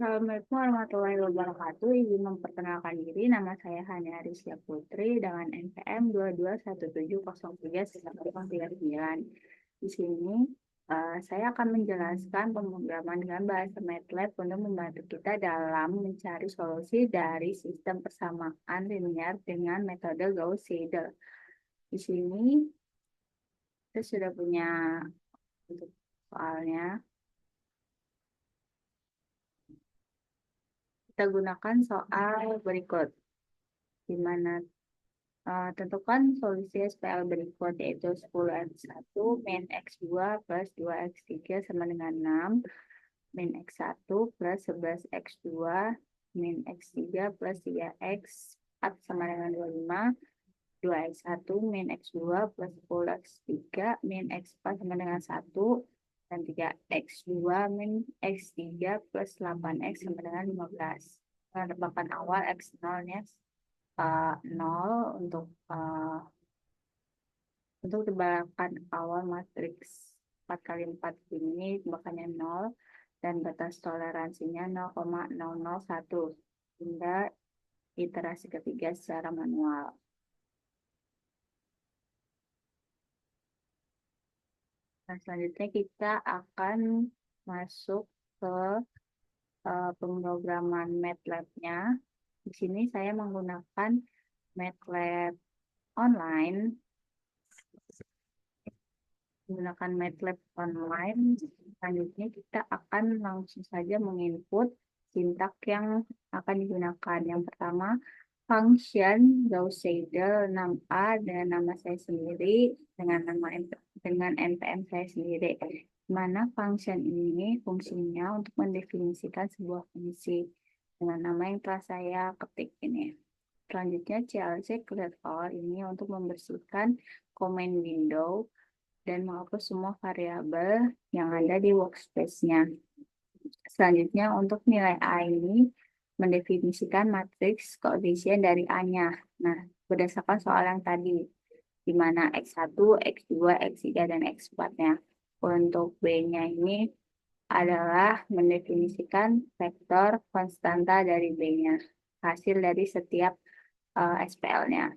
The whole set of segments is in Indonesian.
Assalamualaikum warahmatullahi wabarakatuh. Izin memperkenalkan diri, nama saya Hania Arisya Putri dengan NPM 2217039939. Di sini saya akan menjelaskan pemrograman dengan bahasa MATLAB untuk membantu kita dalam mencari solusi dari sistem persamaan linear dengan metode Gauss-Seidel. Di sini kita sudah punya untuk soalnya. Kita gunakan soal berikut, di mana tentukan solusi SPL berikut, yaitu 10x1 min x2 plus 2x3 sama dengan 6, min x1 plus 11x2 min x3 plus 3x4 sama dengan 25, 2x1 min x2 plus 10x3 min x4 sama dengan 1, dan 3x2 min x3 plus 8x sama dengan 15. Penerapan awal x0-nya 0 untuk tebakan awal matriks 4 kali 4 ini tebakannya 0 dan batas toleransinya 0,001 hingga iterasi ketiga secara manual. Nah, selanjutnya kita akan masuk ke pemrograman MATLAB-nya. Di sini saya menggunakan MATLAB online. Menggunakan MATLAB online, selanjutnya kita akan langsung saja menginput sintak yang akan digunakan. Yang pertama, function Gauss-Seidel 6A dengan nama saya sendiri, dengan NPM saya sendiri. Mana function ini fungsinya untuk mendefinisikan sebuah fungsi dengan nama yang telah saya ketik ini. Selanjutnya clc clear all ini untuk membersihkan command window dan menghapus semua variabel yang ada di workspace-nya. Selanjutnya untuk nilai A ini mendefinisikan matriks koefisien dari A-nya. Nah, berdasarkan soal yang tadi, di mana X1, X2, X3, dan X4-nya. Untuk B-nya ini adalah mendefinisikan vektor konstanta dari B-nya, hasil dari setiap SPL-nya.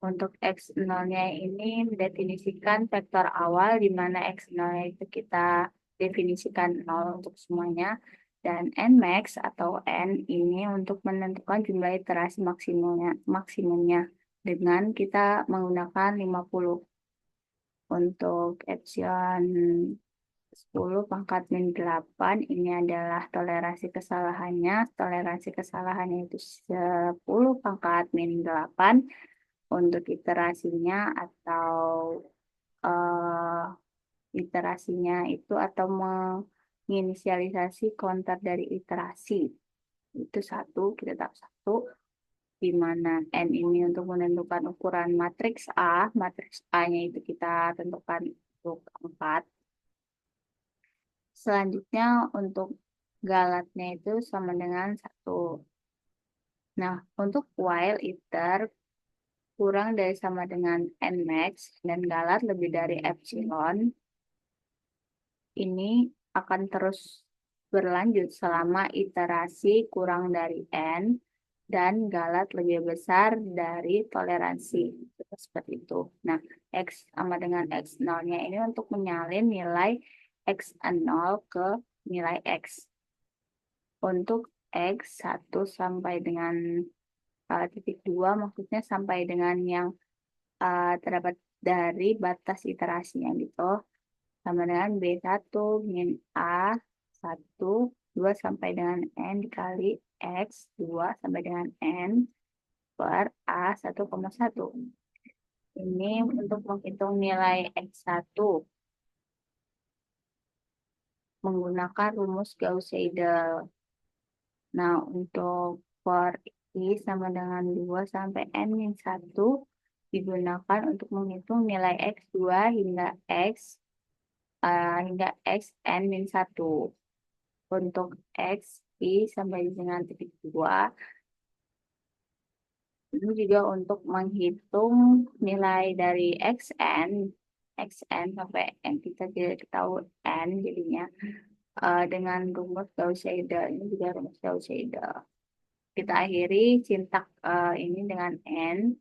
Untuk X0-nya ini mendefinisikan vektor awal, di mana X0-nya itu kita definisikan 0 untuk semuanya. Dan Nmax atau N ini untuk menentukan jumlah iterasi maksimumnya dengan kita menggunakan 50. Untuk epsilon 10 pangkat min 8 ini adalah toleransi kesalahannya. Toleransi kesalahannya itu 10 pangkat min 8. Untuk iterasinya atau atau menginisialisasi counter dari iterasi itu 1, kita tahu 1, di mana N ini untuk menentukan ukuran matriks A-nya itu kita tentukan untuk 4. Selanjutnya untuk galatnya itu sama dengan 1. Nah, untuk while iter kurang dari sama dengan Nmax dan galat lebih dari epsilon, ini akan terus berlanjut selama iterasi kurang dari N dan galat lebih besar dari toleransi. Seperti itu. Nah, X sama dengan X0-nya ini untuk menyalin nilai X0 ke nilai X. Untuk X1 sampai dengan titik 2, maksudnya sampai dengan yang terdapat dari batas iterasinya gitu, sama dengan B1 min A1 2 sampai dengan N dikali X 2 sampai dengan N per A1,1. Ini untuk menghitung nilai X1 menggunakan rumus Gauss-Seidel. Nah, untuk for I sama dengan 2 sampai N min 1 digunakan untuk menghitung nilai X2 hingga Xn min 1. Untuk X, I sampai dengan titik 2. Ini juga untuk menghitung nilai dari Xn sampai N, kita tidak tahu N jadinya. dengan rumus Gauss-Seidel. Ini juga rumus Gauss-Seidel. Kita akhiri sintak ini dengan N.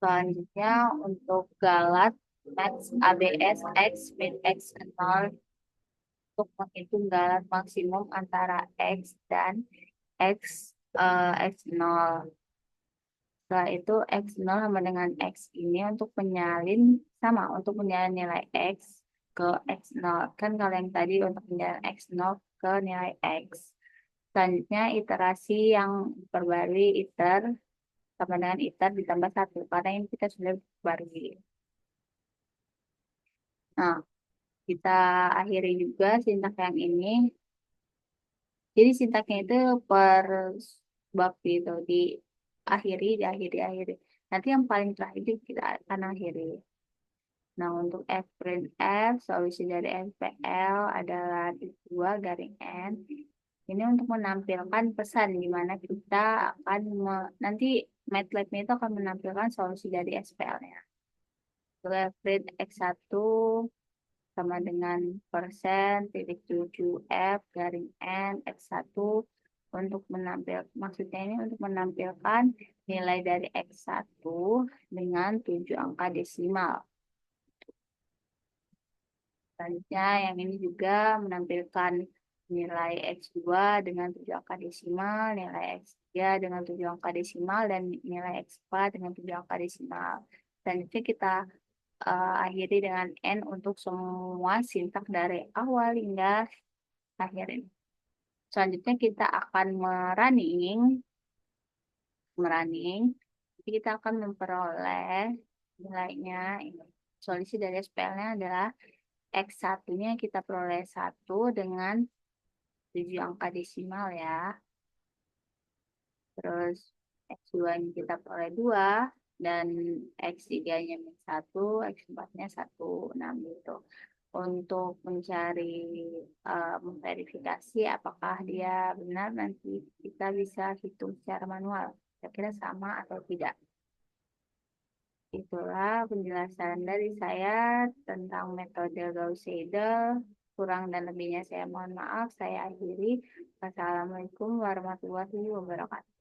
Selanjutnya untuk galat max ABS X min X 0 untuk menghitung galat maksimum antara X dan X0. Setelah itu X0 sama dengan X ini untuk menyalin sama untuk menyalin nilai X ke X0. Kan kalau yang tadi untuk menyalin X0 ke nilai X. Selanjutnya iterasi yang diperbarui iter sama dengan iter ditambah 1 karena ini kita sudah barui. Nah, kita akhiri juga sintak yang ini. Jadi sintaknya itu per bab gitu diakhiri. Nanti yang paling terakhir kita akan akhiri. Nah, untuk F print F, solusi dari FPL adalah 2 garing N. Ini untuk menampilkan pesan di mana kita akan nanti MATLAB itu akan menampilkan solusi dari SPL-nya. Untuk F print X1 sama dengan persen titik 7 F garing N X1 untuk maksudnya ini untuk menampilkan nilai dari X1 dengan 7 angka desimal. Selanjutnya yang ini juga menampilkan nilai X2 dengan 7 angka desimal, nilai X3 dengan 7 angka desimal, dan nilai X4 dengan 7 angka desimal. Selanjutnya kita akhiri dengan N untuk semua sintak dari awal hingga akhir ini. Selanjutnya kita akan merunning. Jadi kita akan memperoleh nilainya. Solusi dari SPL-nya adalah X1-nya kita peroleh 1 dengan 7 angka desimal ya. Terus X2-nya kita peroleh 2 dan X3-nya 1, X4-nya 1. Nah, gitu. Untuk mencari memverifikasi apakah dia benar, nanti kita bisa hitung secara manual. Kira-kira sama atau tidak. Itulah penjelasan dari saya tentang metode Gauss-Seidel. Kurang dan lebihnya saya mohon maaf. Saya akhiri. Wassalamualaikum warahmatullahi wabarakatuh.